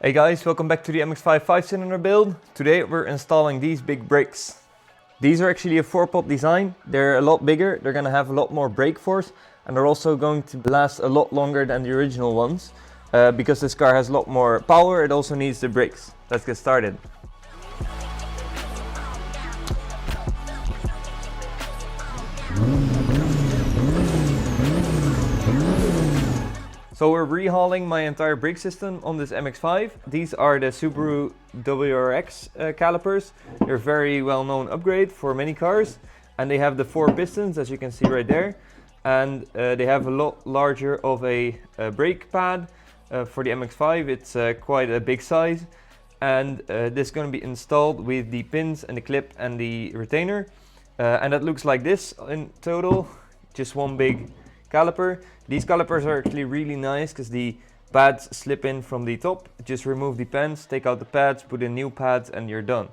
Hey guys, welcome back to the MX-5 5-cylinder build. Today we're installing these big brakes. These are actually a 4-pot design. They're a lot bigger, they're going to have a lot more brake force, and they're also going to last a lot longer than the original ones. Because this car has a lot more power, it also needs the brakes. Let's get started. So we're rehauling my entire brake system on this MX-5. These are the Subaru WRX calipers. They're a very well-known upgrade for many cars. And they have the 4 pistons, as you can see right there. And they have a lot larger of a brake pad. For the MX-5, it's quite a big size. And this is going to be installed with the pins and the clip and the retainer. And that looks like this in total, just one big caliper. These calipers are actually really nice because the pads slip in from the top. Just remove the pins, take out the pads, put in new pads, and you're done.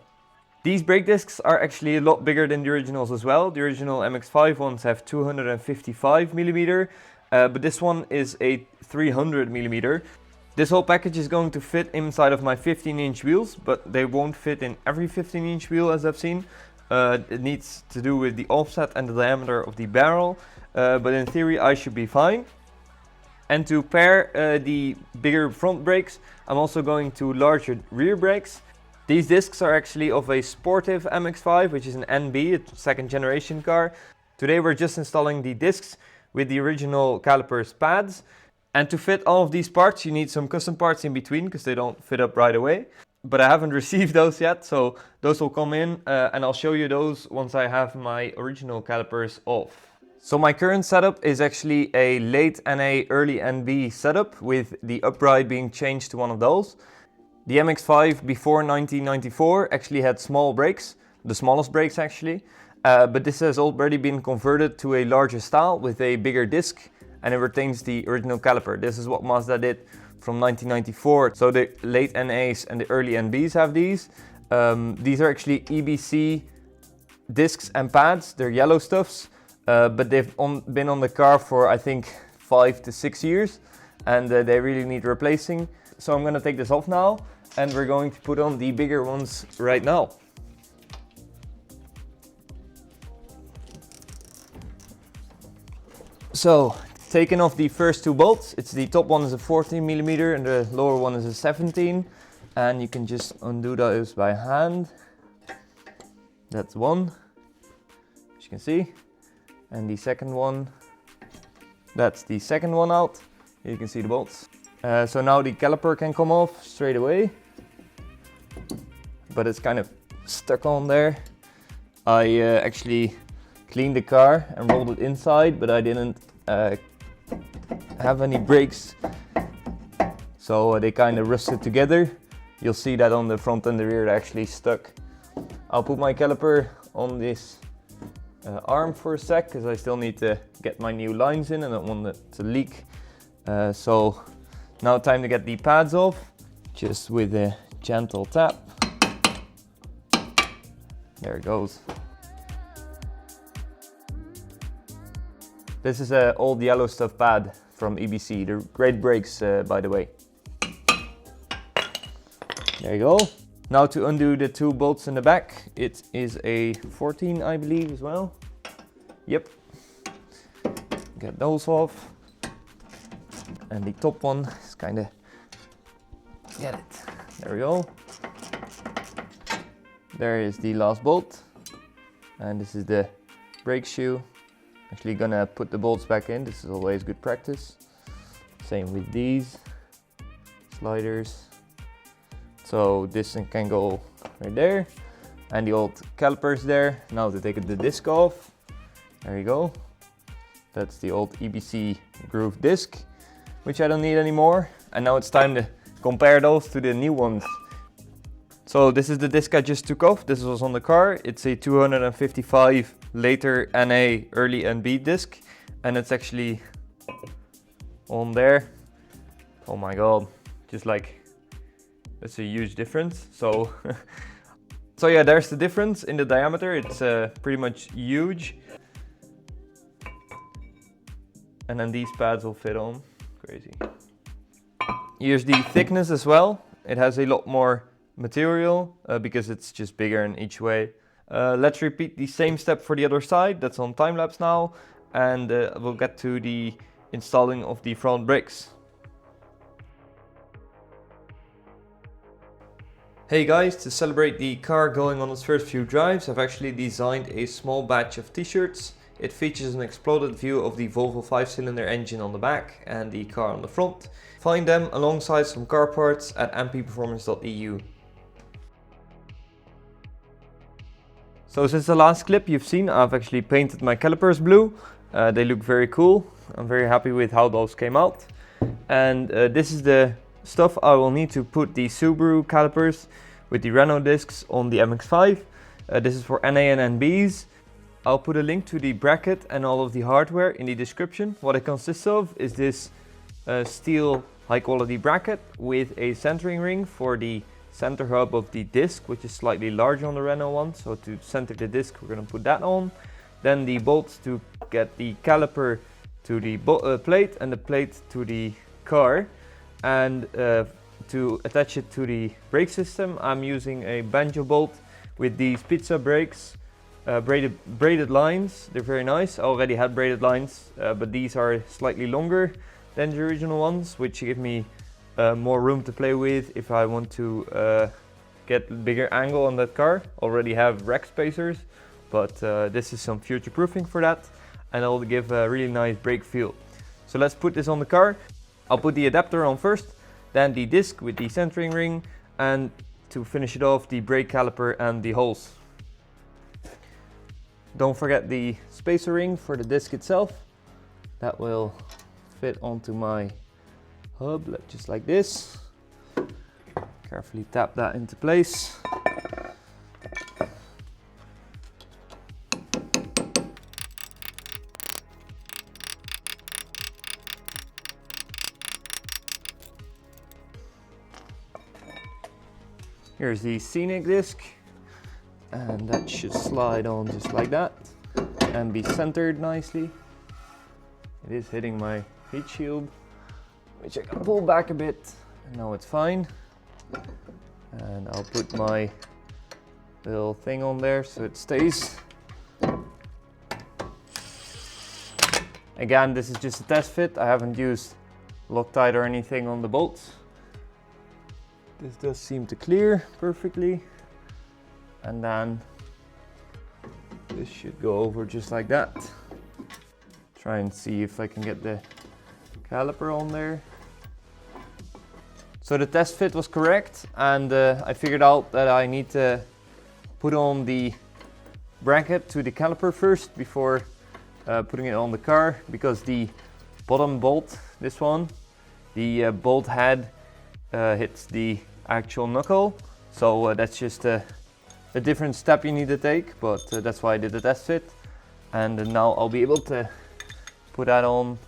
These brake discs are actually a lot bigger than the originals as well. The original MX-5 ones have 255mm, but this one is a 300mm. This whole package is going to fit inside of my 15-inch wheels, but they won't fit in every 15-inch wheel as I've seen. It needs to do with the offset and the diameter of the barrel. But in theory I should be fine. And to pair the bigger front brakes, I'm also going to larger rear brakes. These discs are actually of a sportive MX-5, which is an NB, a second generation car. Today we're just installing the discs with the original calipers pads. And to fit all of these parts you need some custom parts in between because they don't fit up right away. But I haven't received those yet, so those will come in and I'll show you those once I have my original calipers off. So my current setup is actually a late NA, early NB setup with the upright being changed to one of those. The MX-5 before 1994 actually had small brakes, the smallest brakes actually, but this has already been converted to a larger style with a bigger disc and it retains the original caliper. This is what Mazda did from 1994. So the late NAs and the early NBs have these. These are actually EBC discs and pads, they're yellow stuffs. But they've been on the car for I think 5 to 6 years and they really need replacing. So I'm going to take this off now and we're going to put on the bigger ones right now. So taking off the first 2 bolts, the top one is a 14mm and the lower one is a 17, and you can just undo those by hand. That's one, as you can see. And the second one, that's the second one out. Here you can see the bolts. So now the caliper can come off straight away. But it's kind of stuck on there. I actually cleaned the car and rolled it inside, but I didn't have any brakes. So they kind of rusted together. You'll see that on the front and the rear they're actually stuck. I'll put my caliper on this arm for a sec because I still need to get my new lines in and I don't want it to leak. So now time to get the pads off, just with a gentle tap. There it goes. This is an old yellow stuff pad from EBC. They're great brakes by the way. There you go. Now to undo the 2 bolts in the back, it is a 14 I believe as well. Yep. Get those off. And the top one is kind of, get it. There we go. There is the last bolt. And this is the brake shoe. Actually gonna put the bolts back in, this is always good practice. Same with these sliders. So this can go right there, and the old calipers there. Now to take the disc off, there you go. That's the old EBC groove disc, which I don't need anymore. And now it's time to compare those to the new ones. So this is the disc I just took off. This was on the car. It's a 255 later NA early NB disc, and it's actually on there. Oh my god, just like, that's a huge difference. So so yeah, there's the difference in the diameter. It's pretty much huge. And then these pads will fit on. Crazy. Here's the thickness as well. It has a lot more material because it's just bigger in each way. Let's repeat the same step for the other side. That's on time lapse now, and we'll get to the installing of the front brakes. Hey guys, to celebrate the car going on its first few drives, I've actually designed a small batch of t-shirts. It features an exploded view of the Volvo 5-cylinder engine on the back and the car on the front. Find them alongside some car parts at mpperformance.eu. So since the last clip you've seen, I've actually painted my calipers blue. They look very cool. I'm very happy with how those came out. And this is the stuff I will need to put the Subaru calipers with the Renault discs on the MX-5. This is for NA and NBs. I'll put a link to the bracket and all of the hardware in the description. What it consists of is this steel high quality bracket with a centering ring for the center hub of the disc, which is slightly larger on the Renault one. So to center the disc, we're going to put that on. Then the bolts to get the caliper to the plate and the plate to the car. And to attach it to the brake system, I'm using a banjo bolt with these pizza brakes, braided lines. They're very nice. I already had braided lines, but these are slightly longer than the original ones, which give me more room to play with if I want to get bigger angle on that car. Already have rack spacers, but this is some future proofing for that, and it'll give a really nice brake feel. So let's put this on the car. I'll put the adapter on first, then the disc with the centering ring, and to finish it off, the brake caliper and the holes. Don't forget the spacer ring for the disc itself. That will fit onto my hub, just like this. Carefully tap that into place. Here's the scenic disc, and that should slide on just like that and be centered nicely. It is hitting my heat shield, which I can pull back a bit, and now it's fine. And I'll put my little thing on there so it stays. Again, this is just a test fit. I haven't used Loctite or anything on the bolts. This does seem to clear perfectly, and then this should go over just like that. Try and see if I can get the caliper on there. So the test fit was correct, and I figured out that I need to put on the bracket to the caliper first before putting it on the car, because the bottom bolt, this one, the bolt head hits the actual knuckle, so that's just a different step you need to take, but that's why I did the test fit. And now I'll be able to put that on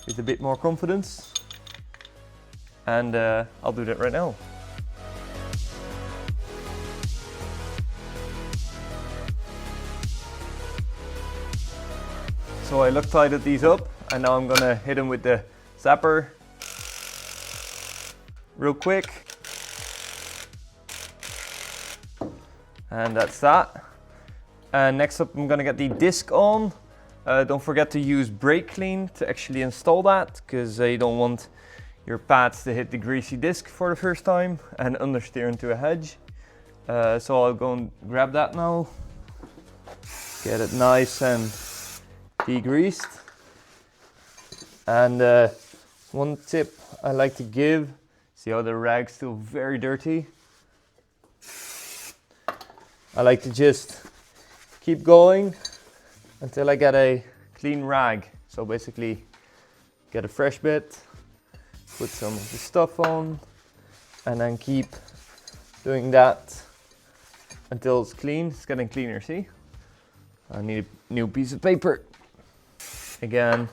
with a bit more confidence, and I'll do that right now. So I Loctited these up, and now I'm gonna hit them with the zapper real quick. And that's that. And next up, I'm gonna get the disc on. Don't forget to use brake clean to actually install that, because you don't want your pads to hit the greasy disc for the first time and understeer into a hedge. So I'll go and grab that now. Get it nice and degreased. And one tip I like to give, see how the rag's still very dirty? I like to just keep going until I get a clean rag. So basically get a fresh bit, put some of the stuff on, and then keep doing that until it's clean. It's getting cleaner, see? I need a new piece of paper. Again,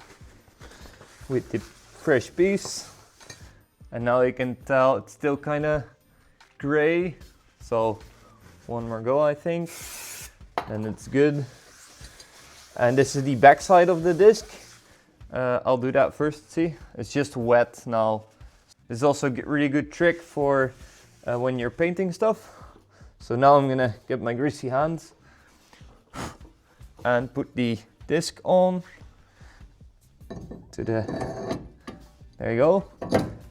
with the fresh piece. And now you can tell it's still kind of gray. So one more go, I think, and it's good. And this is the back side of the disc. I'll do that first, see? It's just wet now. This is also a really good trick for when you're painting stuff. So now I'm gonna get my greasy hands and put the disc on to the, there you go.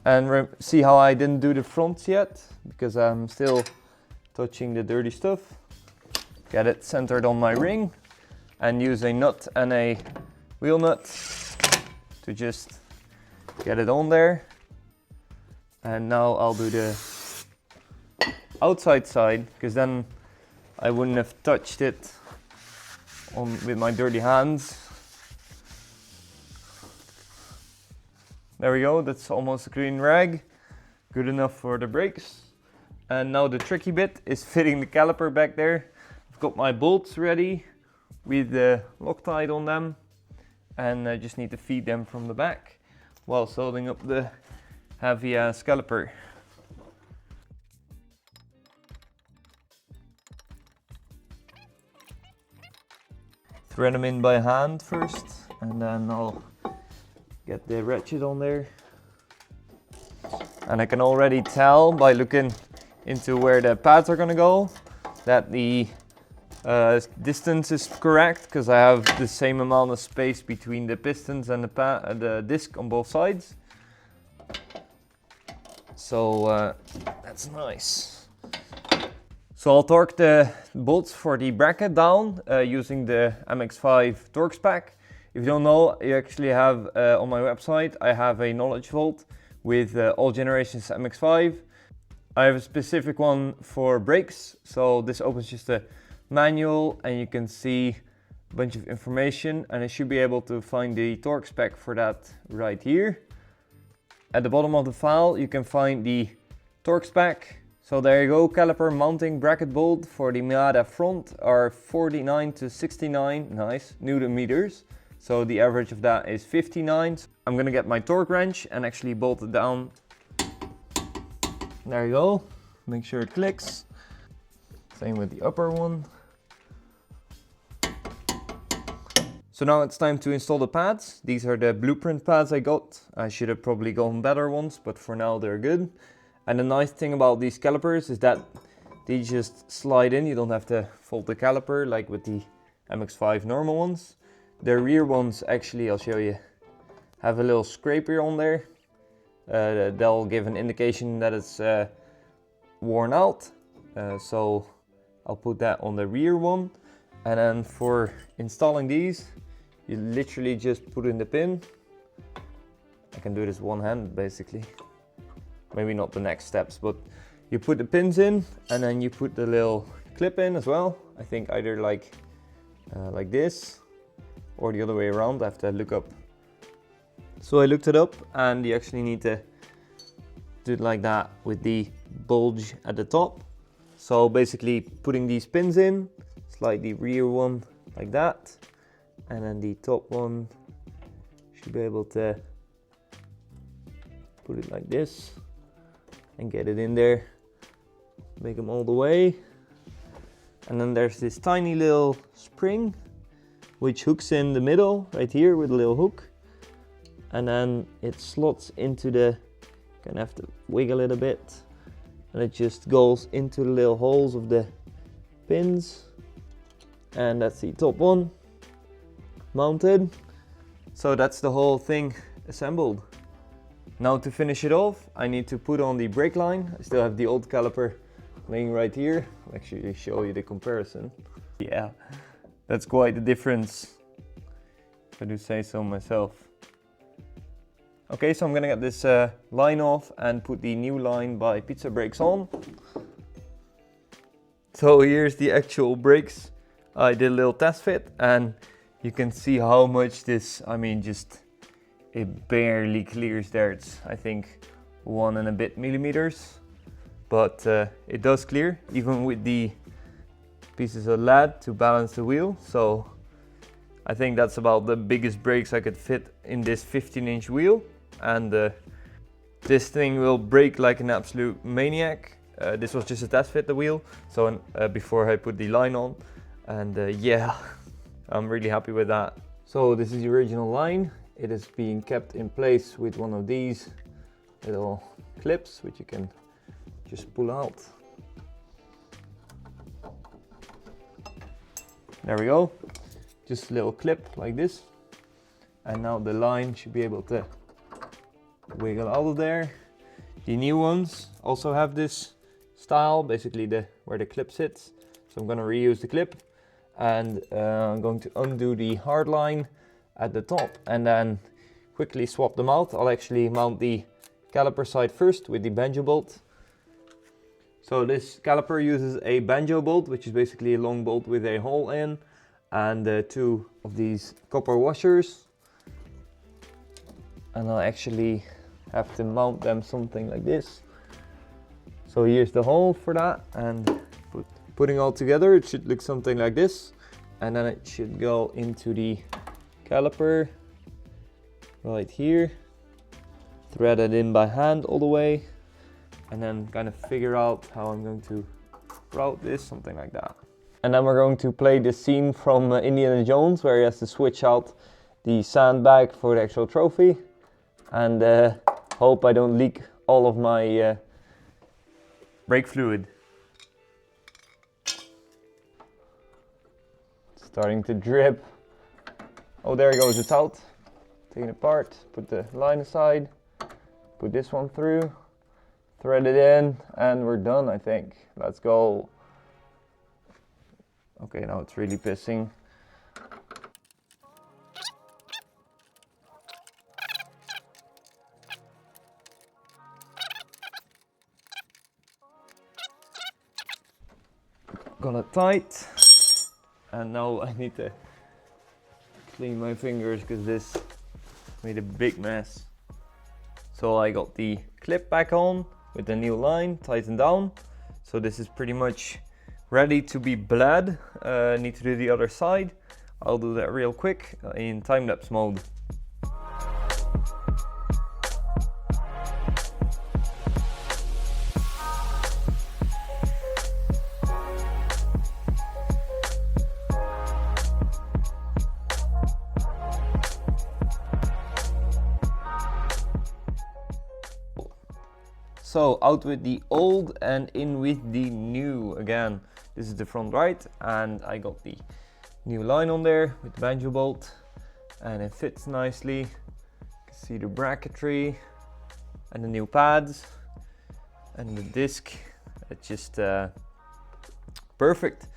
And see how I didn't do the fronts yet, because I'm still touching the dirty stuff. Get it centered on my ring and use a nut and a wheel nut to just get it on there. And now I'll do the outside side, because then I wouldn't have touched it with my dirty hands. There we go, that's almost a clean rag. Good enough for the brakes. And now the tricky bit is fitting the caliper back there. I've got my bolts ready with the Loctite on them, and I just need to feed them from the back while holding up the heavy ass caliper. Thread them in by hand first, and then I'll get the ratchet on there. And I can already tell by looking into where the pads are gonna go that the distance is correct, because I have the same amount of space between the pistons and the disc on both sides. So that's nice. So I'll torque the bolts for the bracket down using the MX5 torque spec. If you don't know, you actually have on my website, I have a knowledge vault with all generations MX5. I have a specific one for brakes. So this opens just a manual and you can see a bunch of information, and I should be able to find the torque spec for that right here. At the bottom of the file, you can find the torque spec. So there you go, caliper mounting bracket bolt for the Miata front are 49 to 69, nice, Newton meters. So the average of that is 59. I'm gonna get my torque wrench and actually bolt it down. There you go, make sure it clicks. Same with the upper one. So now it's time to install the pads. These are the blueprint pads I got. I should have probably gotten better ones, but for now they're good. And the nice thing about these calipers is that they just slide in. You don't have to fold the caliper like with the MX5 normal ones. The rear ones, actually, I'll show you, have a little scraper on there. They'll give an indication that it's worn out. So I'll put that on the rear one. And then for installing these, you literally just put in the pin. I can do this one hand basically. Maybe not the next steps, but you put the pins in and then you put the little clip in as well. I think either like this or the other way around. I have to look up. So I looked it up, and you actually need to do it like that with the bulge at the top. So basically putting these pins in, slide the rear one like that, and then the top one should be able to put it like this and get it in there, make them all the way. And then there's this tiny little spring which hooks in the middle right here with a little hook, and then it slots into the, gonna have to wiggle it a bit, and it just goes into the little holes of the pins. And that's the top one mounted. So that's the whole thing assembled. Now to finish it off, I need to put on the brake line. I still have the old caliper laying right here. I'll actually show you the comparison. Yeah, that's quite the difference, if I do say so myself. Okay, so I'm gonna get this line off and put the new line by Pizza Brakes on. So here's the actual brakes. I did a little test fit, and you can see how much this, I mean, just it barely clears there. It's, I think, 1 and a bit millimeters, but it does clear even with the pieces of lead to balance the wheel. So I think that's about the biggest brakes I could fit in this 15-inch wheel, and this thing will brake like an absolute maniac. This was just a test fit, the wheel, so before I put the line on, and yeah, I'm really happy with that. So this is the original line. It is being kept in place with one of these little clips, which you can just pull out. There we go. Just a little clip like this. And now the line should be able to wiggle out of there. The new ones also have this style, basically where the clip sits. So I'm going to reuse the clip, and I'm going to undo the hard line at the top and then quickly swap them out. I'll actually mount the caliper side first with the banjo bolt. So this caliper uses a banjo bolt, which is basically a long bolt with a hole in, and two of these copper washers. And I'll actually have to mount them something like this. So here's the hole for that, and putting all together it should look something like this, and then it should go into the caliper right here, thread it in by hand all the way, and then kind of figure out how I'm going to route this, something like that. And then we're going to play this scene from Indiana Jones where he has to switch out the sandbag for the actual trophy, and hope I don't leak all of my brake fluid. Starting to drip. Oh, there he goes, it's out. Taking it apart, put the line aside, put this one through, thread it in, and we're done, I think. Let's go. Okay, now it's really pissing. Got it tight, and now I need to clean my fingers because this made a big mess. So I got the clip back on with the new line tightened down. So this is pretty much ready to be bled. Need to do the other side. I'll do that real quick in time-lapse mode. So out with the old and in with the new again. This is the front right, and I got the new line on there with the banjo bolt, and it fits nicely. You can see the bracketry and the new pads and the disc. It's just perfect.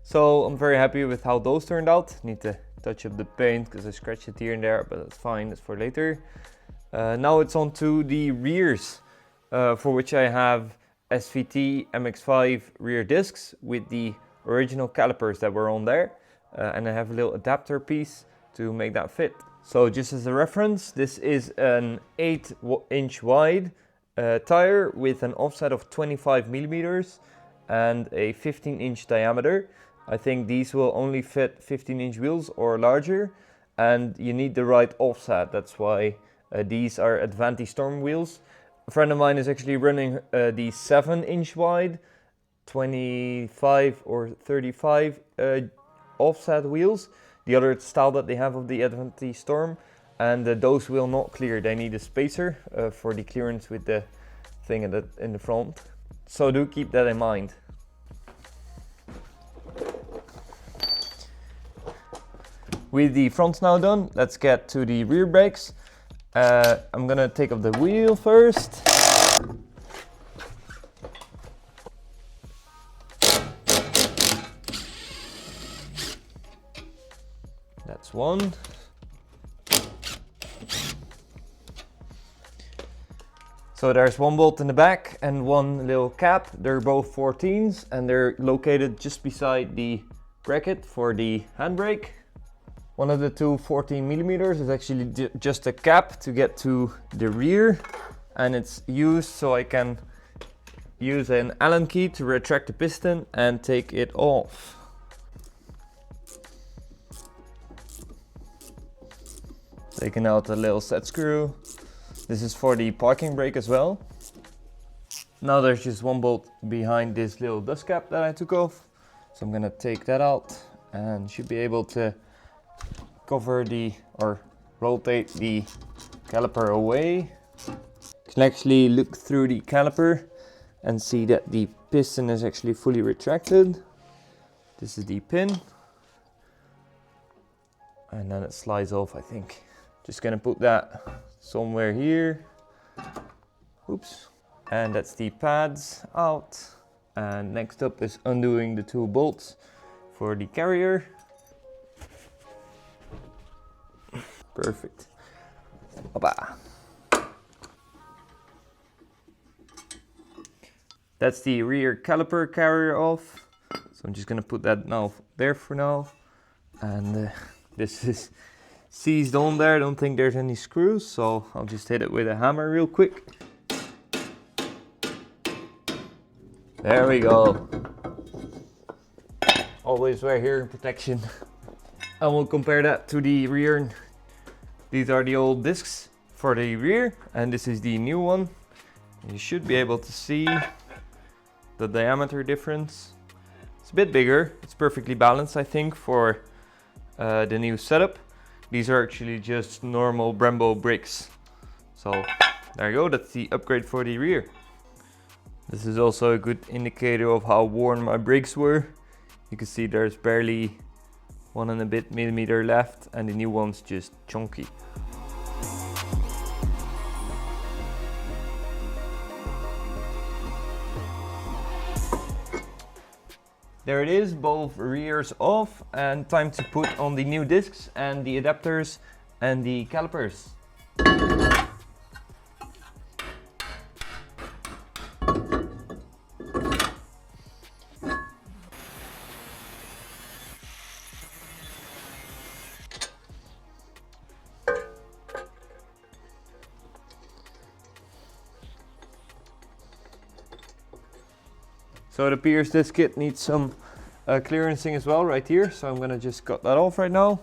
So I'm very happy with how those turned out. Need to touch up the paint because I scratched it here and there, but that's fine, that's for later. Now it's on to the rears. For which I have SVT MX5 rear discs with the original calipers that were on there, and I have a little adapter piece to make that fit. So just as a reference, this is an 8-inch wide tire with an offset of 25 millimeters and a 15-inch diameter. I think these will only fit 15-inch wheels or larger, and you need the right offset. That's why these are Advanti Storm wheels. A friend of mine is actually running the 7-inch wide, 25 or 35 offset wheels, the other style that they have of the Advanti Storm, and those will not clear. They need a spacer for the clearance with the thing in the front. So do keep that in mind. With the fronts now done, let's get to the rear brakes. I'm gonna take off the wheel first. That's one. So there's one bolt in the back and one little cap. They're both 14s and they're located just beside the bracket for the handbrake. One of the two 14 millimeters is actually just a cap to get to the rear, and it's used so I can use an Allen key to retract the piston and take it off. Taking out the little set screw. This is for the parking brake as well. Now there's just one bolt behind this little dust cap that I took off. So I'm gonna take that out and should be able to cover or rotate the caliper away. You can actually look through the caliper and see that the piston is actually fully retracted. This is the pin. And then it slides off, I think. Just gonna put that somewhere here. Oops. And that's the pads out. And next up is undoing the 2 bolts for the carrier. Perfect. Hoppa. That's the rear caliper carrier off. So I'm just gonna put that now there for now. And this is seized on there. I don't think there's any screws, so I'll just hit it with a hammer real quick. There we go. Always wear hearing protection. And we'll compare that to the rear. These are the old discs for the rear, and this is the new one. You should be able to see the diameter difference. It's a bit bigger. It's perfectly balanced, I think, for the new setup. These are actually just normal Brembo brakes. So there you go, that's the upgrade for the rear. This is also a good indicator of how worn my brakes were. You can see there's barely 1 and a bit millimeter left, and the new one's just chunky. There it is, both rears off, and time to put on the new discs and the adapters and the calipers. So the P.C.H disc kit needs some clearancing as well right here, so I'm gonna just cut that off right now.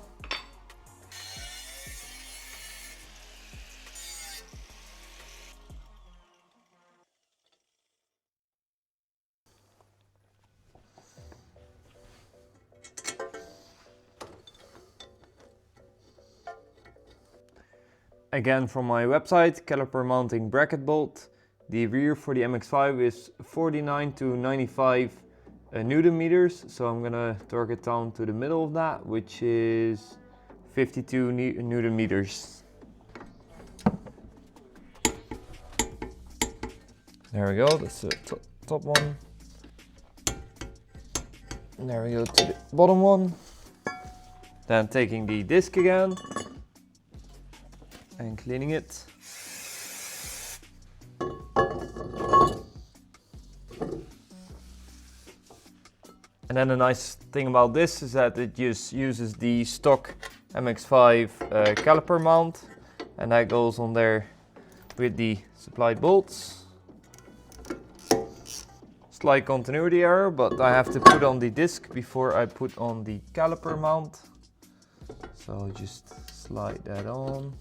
Again, from my website, caliper mounting bracket bolt. The rear for the MX-5 is 49 to 95 Newton meters, so I'm gonna torque it down to the middle of that, which is 52 Newton meters. There we go, that's the top one. And there we go to the bottom one. Then taking the disc again and cleaning it. And then the nice thing about this is that it just uses the stock MX-5 caliper mount, and that goes on there with the supplied bolts. Slight continuity error, but I have to put on the disc before I put on the caliper mount. So just slide that on.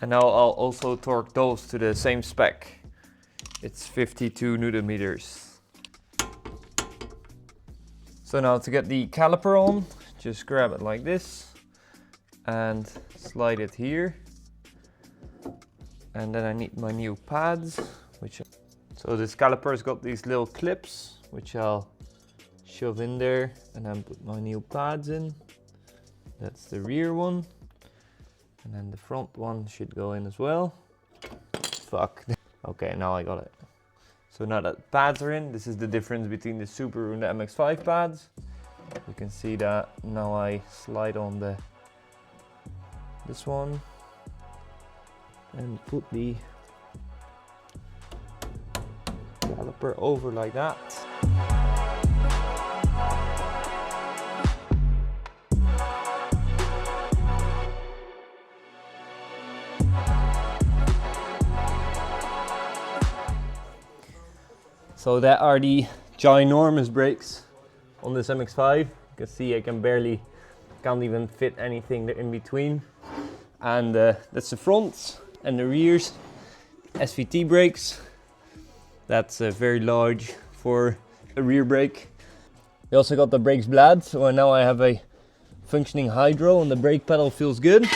And now I'll also torque those to the same spec. It's 52 Newton meters. So now to get the caliper on, just grab it like this and slide it here. And then I need my new pads, so this caliper's got these little clips, which I'll shove in there and then put my new pads in. That's the rear one. And then the front one should go in as well. Fuck. Okay, now I got it. So now that pads are in, this is the difference between the Subaru and the MX-5 pads. You can see that now I slide on this one and put the caliper over like that. So that are the ginormous brakes on this MX-5. You can see I can't even fit anything in between. And that's the fronts and the rears. SVT brakes. That's very large for a rear brake. We also got the brakes blad, so now I have a functioning hydro and the brake pedal feels good.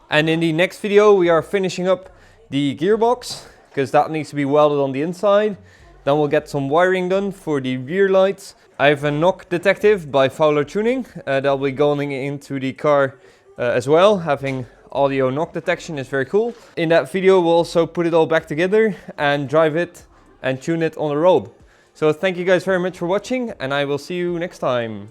And in the next video we are finishing up the gearbox. because that needs to be welded on the inside. Then we'll get some wiring done for the rear lights. I have a knock detective by Fowler Tuning. That'll be going into the car as well. Having audio knock detection is very cool. In that video we'll also put it all back together and drive it and tune it on the road. So thank you guys very much for watching, and I will see you next time.